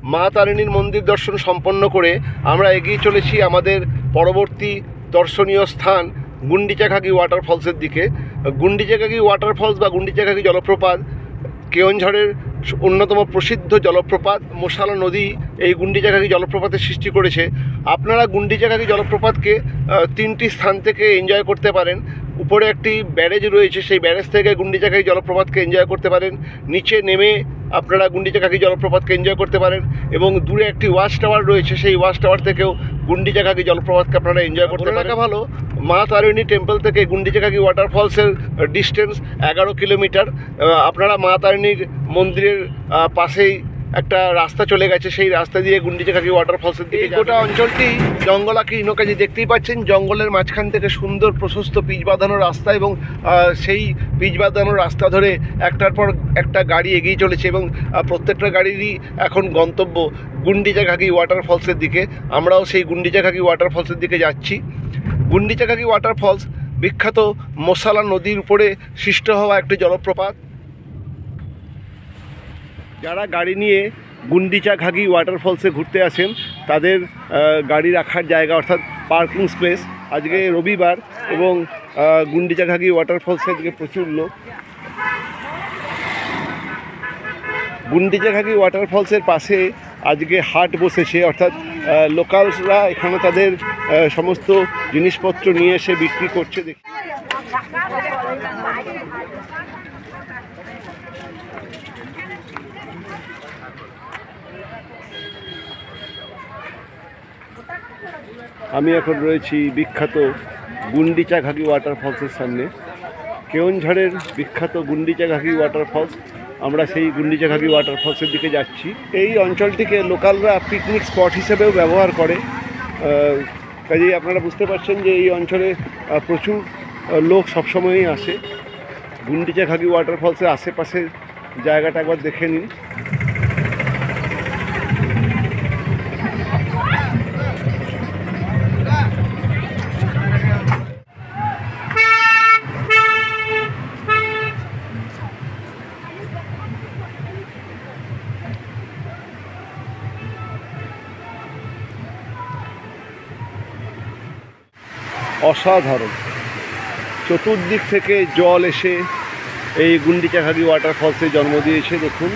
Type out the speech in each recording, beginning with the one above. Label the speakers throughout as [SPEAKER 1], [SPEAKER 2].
[SPEAKER 1] মা তারিণীর মন্দির দর্শন সম্পন্ন করে আমরা এগিয়ে চলেছি আমাদের পরবর্তী দর্শনীয় স্থান গুন্ডিচাঘাগি ওয়াটারফলসের দিকে। গুন্ডিচাঘাগি ওয়াটারফলস বা গুন্ডিচাঘাগি জলপ্রপাত কেওনঝড়ের অন্যতম প্রসিদ্ধ জলপ্রপাত। মশালা নদী এই গুন্ডিচাঘাগি জলপ্রপাতের সৃষ্টি করেছে। আপনারা গুন্ডিচাঘাগি জলপ্রপাতকে তিনটি স্থান থেকে এনজয় করতে পারেন। উপরে একটি ব্যারেজ রয়েছে, সেই ব্যারেজ থেকে গুন্ডিচাঘাগি জলপ্রপাতকে এনজয় করতে পারেন। নিচে নেমে আপনারা গুন্ডিচাঘাগি জলপ্রপাতকে এনজয় করতে পারেন এবং দূরে একটি ওয়াচ টাওয়ার রয়েছে, সেই ওয়াচ টাওয়ার থেকেও গুন্ডিচাঘাগি জলপ্রপাতকে আপনারা এনজয় করতে পারেন। ভালো, মা তারিণী টেম্পল থেকে গুন্ডিচাঘাগি ওয়াটারফলসের ডিস্টেন্স 11 কিলোমিটার। আপনারা মা তারিণীর মন্দিরের পাশেই একটা রাস্তা চলে গেছে, সেই রাস্তা দিয়ে গুন্ডিচাঘাগি ওয়াটারফলসের দিকে। গোটা অঞ্চলটি জঙ্গলাকীর্ণ, কাজে দেখতেই পাচ্ছেন জঙ্গলের মাঝখান থেকে সুন্দর প্রশস্ত পিচ বাঁধানো রাস্তা এবং সেই পিচ বাঁধানো রাস্তা ধরে একটার পর একটা গাড়ি এগিয়ে চলেছে এবং প্রত্যেকটা গাড়িরই এখন গন্তব্য গুন্ডিচাঘাগি ওয়াটারফলসের দিকে। আমরাও সেই গুন্ডিচাঘাগি ওয়াটারফলসের দিকে যাচ্ছি। গুন্ডিচাঘাগি ওয়াটারফলস বিখ্যাত মশালা নদীর উপরে সৃষ্ট হওয়া একটি জলপ্রপাত। যারা গাড়ি নিয়ে গুন্ডিচাঘাগি ওয়াটারফলসে ঘুরতে আসেন তাদের গাড়ি রাখার জায়গা অর্থাৎ পার্কিং স্পেস। আজকে রবিবার এবং গুন্ডিচাঘাগি ওয়াটারফলসের দিকে প্রচুর লোক। গুন্ডিচাঘাগি ওয়াটারফলসের পাশে আজকে হাট বসেছে, অর্থাৎ লোকালসরা এখানে তাদের সমস্ত জিনিসপত্র নিয়ে এসে বিক্রি করছে। দেখি আমি এখন রয়েছি বিখ্যাত গুন্ডিচাঘাগি ওয়াটারফলসের সামনে। কেওনঝড়ের বিখ্যাত গুন্ডিচাঘাগি ওয়াটারফলস। আমরা সেই গুন্ডিচাঘাগি ওয়াটারফলসের দিকে যাচ্ছি। এই অঞ্চলটিকে লোকালরা পিকনিক স্পট হিসেবেও ব্যবহার করে, কাজেই আপনারা বুঝতে পারছেন যে এই অঞ্চলে প্রচুর লোক সবসময়ই আসে। গুন্ডিচাঘাগি ওয়াটারফলসের আশেপাশের জায়গাটা একবার দেখে নিন। অসাধারণ, চতুর্দিক থেকে জল এসে এই গুন্ডিচাঘাগি ওয়াটারফলসে জন্ম দিয়েছে। দেখুন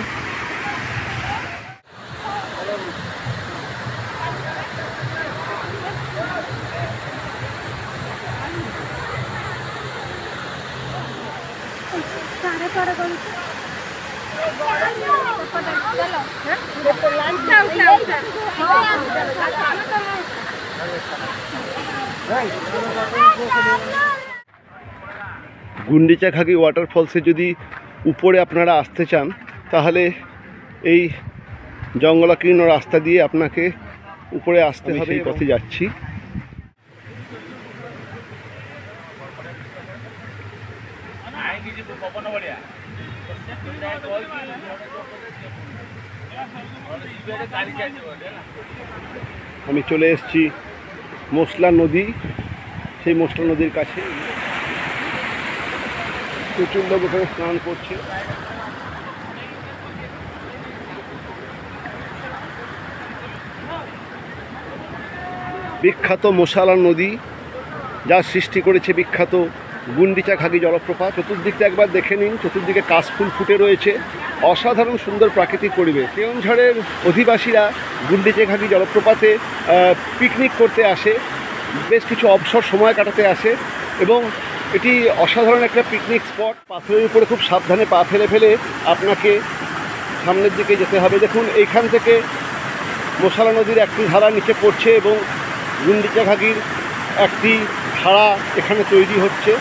[SPEAKER 1] গুন্ডিচাঘাগি ওয়াটারফলসে যদি উপরে আপনারা আসতে চান তাহলে এই জঙ্গলাকীর্ণ রাস্তা দিয়ে আপনাকে উপরে আসতে হবে। এই পথে যাচ্ছি। আমি চলে এসেছি মশলা নদী। সেই মশলা নদীর কাছে প্রচুর লোক ওখানে স্নান করছে। বিখ্যাত মশালা নদী, যা সৃষ্টি করেছে বিখ্যাত গুন্ডিচাঘাগি জলপ্রপাত। চতুর্দিকটা একবার দেখে নিন, চতুর্দিকে কাশফুল ফুটে রয়েছে, অসাধারণ সুন্দর প্রাকৃতিক পরিবেশ। কেওনঝড়ের অধিবাসীরা গুন্ডিচাঘাগি জলপ্রপাতে পিকনিক করতে আসে, বেশ কিছু অবসর সময় কাটাতে আসে এবং এটি অসাধারণ একটা পিকনিক স্পট। পাথরের উপরে খুব সাবধানে পা ফেলে ফেলে আপনাকে সামনের দিকে যেতে হবে। দেখুন এইখান থেকে মশালা নদীর একটি ধারা নিচে পড়ছে এবং গুন্ডিচাঘাগির একটি ধারা এখানে তৈরি হচ্ছে।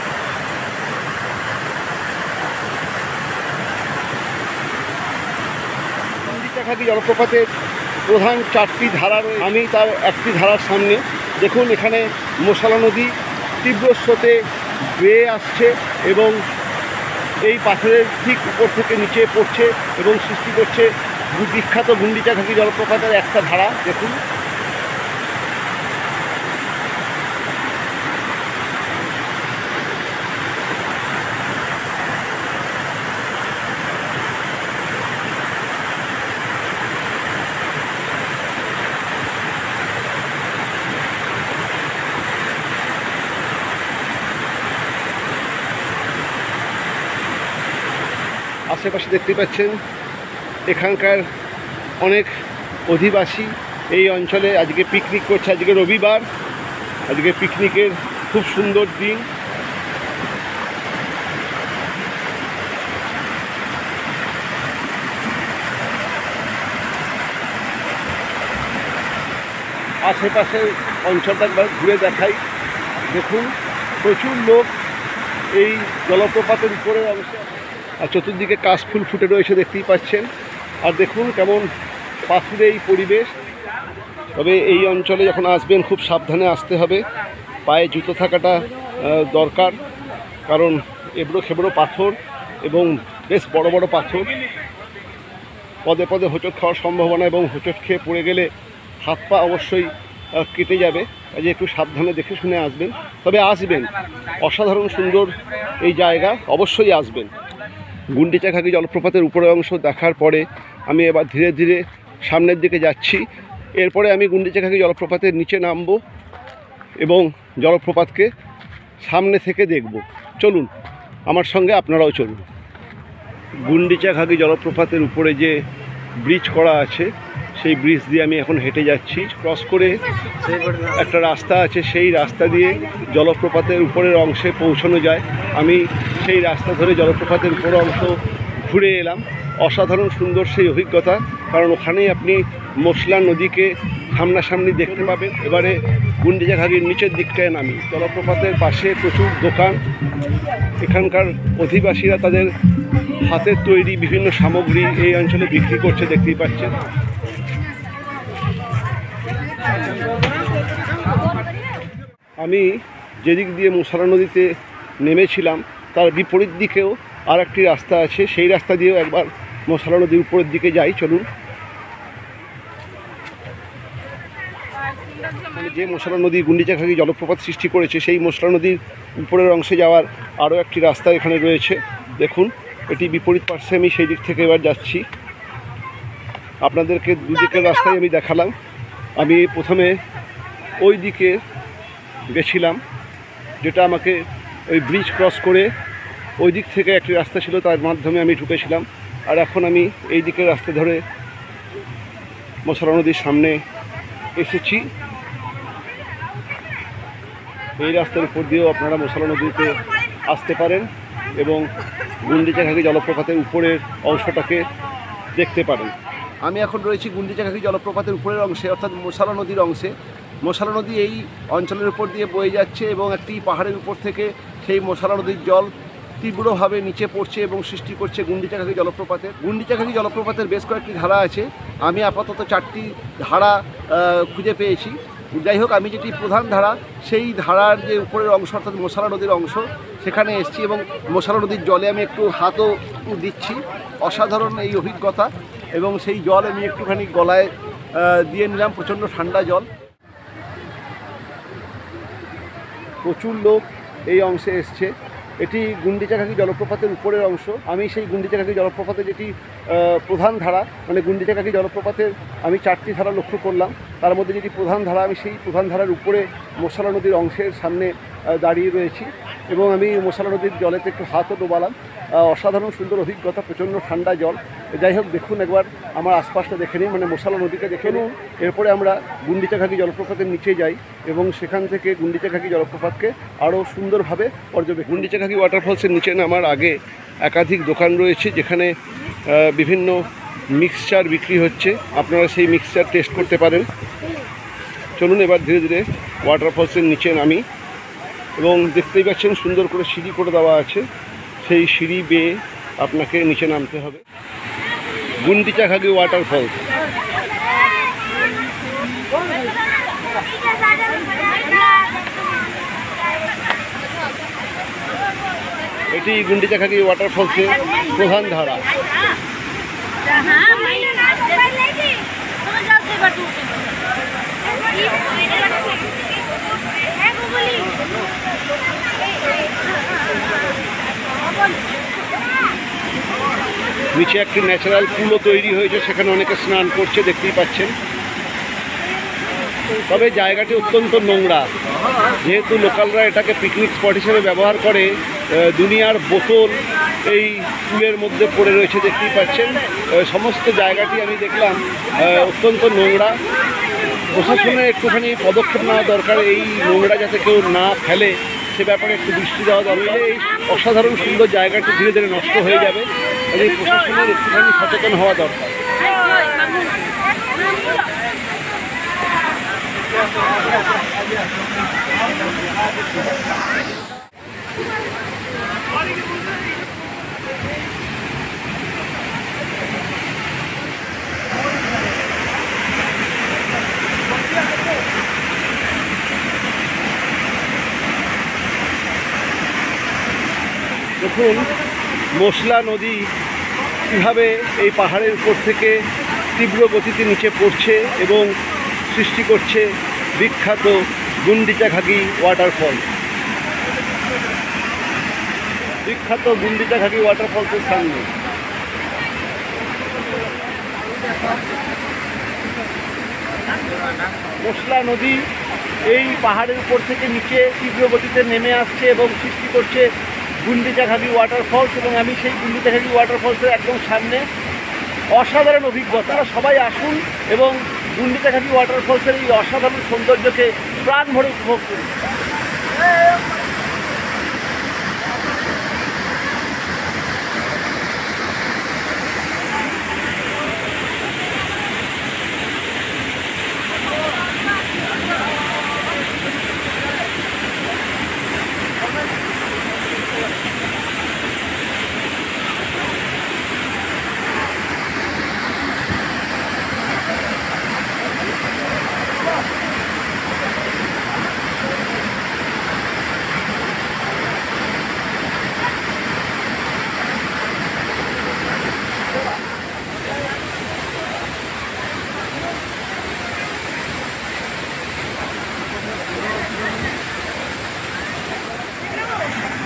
[SPEAKER 1] গুন্ডিচাঘাগি জলপ্রপাতের প্রধান 4টি ধারা রয়েছে। আমি তার একটি ধারার সামনে। দেখুন এখানে মশালা নদী তীব্র স্রোতে বেয়ে আসছে এবং এই পাথরের ঠিক উপর থেকে নিচে পড়ছে এবং সৃষ্টি করছে বিখ্যাত গুন্ডিচাঘাগি জলপ্রপাতের একটা ধারা। দেখুন আশেপাশে দেখতে পাচ্ছেন এখানকার অনেক অধিবাসী এই অঞ্চলে আজকে পিকনিক করছে। আজকে রবিবার, আজকে পিকনিকের খুব সুন্দর দিন। আশেপাশের অঞ্চলটা একবার ঘুরে দেখাই। দেখুন প্রচুর লোক এই জলপ্রপাতের উপরের অংশে, আর চতুর্দিকে কাশফুল ফুটে রয়েছে দেখতেই পাচ্ছেন। আর দেখুন কেমন পাথুরে এই পরিবেশ। তবে এই অঞ্চলে যখন আসবেন খুব সাবধানে আসতে হবে, পায়ে জুতো থাকাটা দরকার, কারণ এবড়ো খেবড়ো পাথর এবং বেশ বড় বড় পাথর। পদে পদে হোঁচট খাওয়ার সম্ভাবনা, এবং হোঁচট খেয়ে পড়ে গেলে হাত পা অবশ্যই কেটে যাবে। কাজে একটু সাবধানে দেখে শুনে আসবেন। তবে আসবেন, অসাধারণ সুন্দর এই জায়গা, অবশ্যই আসবেন। গুন্ডিচাঘাগি জলপ্রপাতের উপরের অংশ দেখার পরে আমি এবার ধীরে ধীরে সামনের দিকে যাচ্ছি। এরপরে আমি গুন্ডিচাঘাগি জলপ্রপাতের নিচে নামব এবং জলপ্রপাতকে সামনে থেকে দেখব। চলুন আমার সঙ্গে, আপনারাও চলুন। গুন্ডিচাঘাগি জলপ্রপাতের উপরে যে ব্রিজ করা আছে, সেই ব্রিজ দিয়ে আমি এখন হেঁটে যাচ্ছি। ক্রস করে একটা রাস্তা আছে, সেই রাস্তা দিয়ে জলপ্রপাতের উপরের অংশে পৌঁছানো যায়। আমি সেই রাস্তা ধরে জলপ্রপাতের উপরের অংশ ঘুরে এলাম। অসাধারণ সুন্দর সেই অভিজ্ঞতা, কারণ ওখানেই আপনি মশলা নদীকে সামনাসামনি দেখতে পাবেন। এবারে গুন্ডিচাঘাগির নিচের দিকটায় নামি। জলপ্রপাতের পাশে প্রচুর দোকান, এখানকার অধিবাসীরা তাদের হাতের তৈরি বিভিন্ন সামগ্রী এই অঞ্চলে বিক্রি করছে, দেখতেই পাচ্ছেন। আমি যেদিক দিয়ে মুসারা নদীতে নেমেছিলাম তার বিপরীত দিকেও আর একটি রাস্তা আছে, সেই রাস্তা দিয়েও একবার মুসারা নদীর উপরের দিকে যাই। চলুন। যে মুসারা নদী গুন্ডিচাঘাগি জলপ্রপাত সৃষ্টি করেছে, সেই মুসারা নদীর উপরের অংশে যাওয়ার আরও একটি রাস্তা এখানে রয়েছে। দেখুন, এটি বিপরীত পার্শ্বে, আমি সেই দিক থেকে এবার যাচ্ছি। আপনাদেরকে দুদিকের রাস্তায় আমি দেখালাম। আমি প্রথমে ওই দিকে গেছিলাম, যেটা আমাকে ওই ব্রিজ ক্রস করে ওই দিক থেকে একটি রাস্তা ছিল, তার মাধ্যমে আমি ঢুকেছিলাম। আর এখন আমি এই দিকের রাস্তা ধরে মুসারা নদীর সামনে এসেছি। এই রাস্তার উপর দিয়েও আপনারা মুসারা নদীতে আসতে পারেন এবং গুন্ডিচাঘাগি জলপ্রপাতের উপরের অংশটাকে দেখতে পারেন। আমি এখন রয়েছি গুন্ডিচাঘাগি জলপ্রপাতের উপরের অংশে, অর্থাৎ মুসারা নদীর অংশে। মুসারা নদী এই অঞ্চলের উপর দিয়ে বয়ে যাচ্ছে এবং একটি পাহাড়ের উপর থেকে সেই মুসারা নদীর জল তীব্রভাবে নিচে পড়ছে এবং সৃষ্টি করছে গুন্ডিচাঘাগি জলপ্রপাতের। গুন্ডিচাঘাগি জলপ্রপাতের বেশ কয়েকটি ধারা আছে, আমি আপাতত 4টি ধারা খুঁজে পেয়েছি। যাই হোক, আমি যেটি প্রধান ধারা, সেই ধারার যে উপরের অংশ অর্থাৎ মুসারা নদীর অংশ, সেখানে এসেছি এবং মুসারা নদীর জলে আমি একটু হাতও দিচ্ছি। অসাধারণ এই অভিজ্ঞতা, এবং সেই জল আমি একটুখানি গলায় দিয়ে নিলাম। প্রচণ্ড ঠান্ডা জল। প্রচুর লোক এই অংশে এসছে। এটি গুন্ডিচাঘাগি জলপ্রপাতের উপরের অংশ। আমি সেই গুন্ডিচাঘাগি জলপ্রপাতের যেটি প্রধান ধারা, মানে গুন্ডিচাঘাগি জলপ্রপাতের আমি 4টি ধারা লক্ষ্য করলাম, তার মধ্যে যেটি প্রধান ধারা, আমি সেই প্রধান ধারার উপরে মুসারা নদীর অংশের সামনে দাঁড়িয়ে রয়েছি এবং আমি মুসারা নদীর জলেতে একটু হাতও ডোবালাম। অসাধারণ সুন্দর অভিজ্ঞতা, প্রচণ্ড ঠান্ডা জল। যাই হোক, দেখুন একবার আমার আশপাশটা দেখে নিন, মানে মুসারা নদীকে দেখে নিন। এরপরে আমরা গুন্ডিচাঘাগি জলপ্রপাতের নিচে যাই এবং সেখান থেকে গুন্ডিচাঘাগি জলপ্রপাতকে আরও সুন্দরভাবে পর্যবেক্ষণ। গুন্ডিচাঘাগি ওয়াটারফলসের নিচে নামার আগে একাধিক দোকান রয়েছে, যেখানে বিভিন্ন মিক্সচার বিক্রি হচ্ছে। আপনারা সেই মিক্সচার টেস্ট করতে পারেন। চলুন এবার ধীরে ধীরে ওয়াটারফলসের নিচে নামি, এবং দেখতেই পাচ্ছেন সুন্দর করে সিঁড়ি করে দেওয়া আছে। সেই সিঁড়ি বেয়ে আপনাকে নিচে নামতে হবে। গুন্ডিচাঘাগি ওয়াটারফলস। এটি গুন্ডিচাঘাগি ওয়াটারফলসের প্রধান ধারা। নিচে একটি ন্যাচারাল পুলও তৈরি হয়েছে, সেখানে অনেকে স্নান করছে, দেখতেই পাচ্ছেন। তবে জায়গাটি অত্যন্ত নোংরা, যেহেতু লোকালরা এটাকে পিকনিক স্পট হিসেবে ব্যবহার করে। দুনিয়ার বোতল এই পুলের মধ্যে পড়ে রয়েছে, দেখতেই পাচ্ছেন। সমস্ত জায়গাটি আমি দেখলাম অত্যন্ত নোংরা। প্রশাসনের একটুখানি পদক্ষেপ নেওয়া দরকার, এই নোংরা যাতে কেউ না ফেলে সে ব্যাপারে একটু দৃষ্টি দেওয়া দরকার। এই অসাধারণ সুন্দর জায়গাটি ধীরে ধীরে নষ্ট হয়ে যাবে, এই প্রশাসনের একটুখানি সচেতন হওয়া দরকার। দেখুন মশলা নদী কীভাবে এই পাহাড়ের উপর থেকে তীব্র গতিতে নিচে পড়ছে এবং সৃষ্টি করছে বিখ্যাত গুন্ডিচাঘাগি ওয়াটারফল। বিখ্যাত গুন্ডিচাঘাগি ওয়াটারফলসের সামনে মশলা নদী এই পাহাড়ের উপর থেকে নিচে তীব্র গতিতে নেমে আসছে এবং সৃষ্টি করছে গুন্ডিচাঘাগি ওয়াটারফলস। এবং আমি সেই গুন্ডিচাঘাগি ওয়াটারফলসের একদম সামনে। অসাধারণ অভিজ্ঞতা, সবাই আসুন এবং গুন্ডিচাঘাগি ওয়াটারফলসের এই অসাধারণ সৌন্দর্যকে প্রাণ ভরে উপভোগ করুন।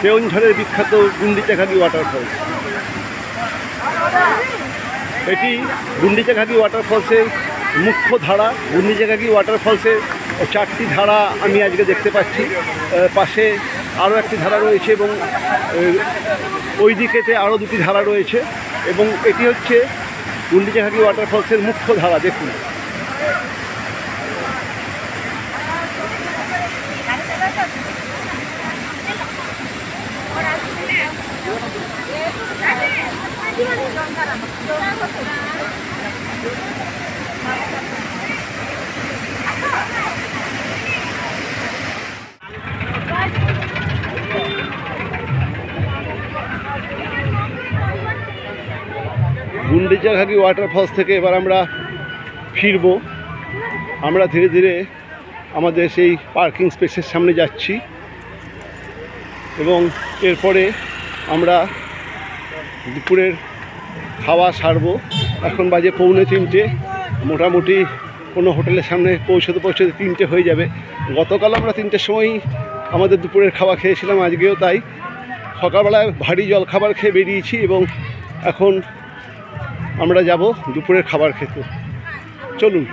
[SPEAKER 1] কেওনঝড়ের বিখ্যাত গুন্ডিচাঘাগি ওয়াটারফলস। এটি গুন্ডিচাঘাগি ওয়াটারফলসের মুখ্য ধারা। গুন্ডিচাঘাগি ওয়াটারফলসের 4টি ধারা আমি আজকে দেখতে পাচ্ছি। পাশে আরও একটি ধারা রয়েছে এবং ওই দিকেতে আরও 2টি ধারা রয়েছে এবং এটি হচ্ছে গুন্ডিচাঘাগি ওয়াটারফলসের মুখ্য ধারা। দেখুন গুন্ডিচাঘাগি ওয়াটারফলস থেকে এবার আমরা ফিরব। আমরা ধীরে ধীরে আমাদের সেই পার্কিং স্পেসের সামনে যাচ্ছি এবং এরপরে আমরা দুপুরের খাওয়া সারব। এখন বাজে 2:45। মোটামুটি কোনো হোটেলের সামনে পৌঁছতে 3টে হয়ে যাবে। গতকাল আমরা 3টের সময়ই আমাদের দুপুরের খাওয়া খেয়েছিলাম, আজকেও তাই। সকালবেলায় ভারী জলখাবার খেয়ে বেরিয়েছি এবং এখন আমরা যাব দুপুরের খাবার খেতে। চলুন।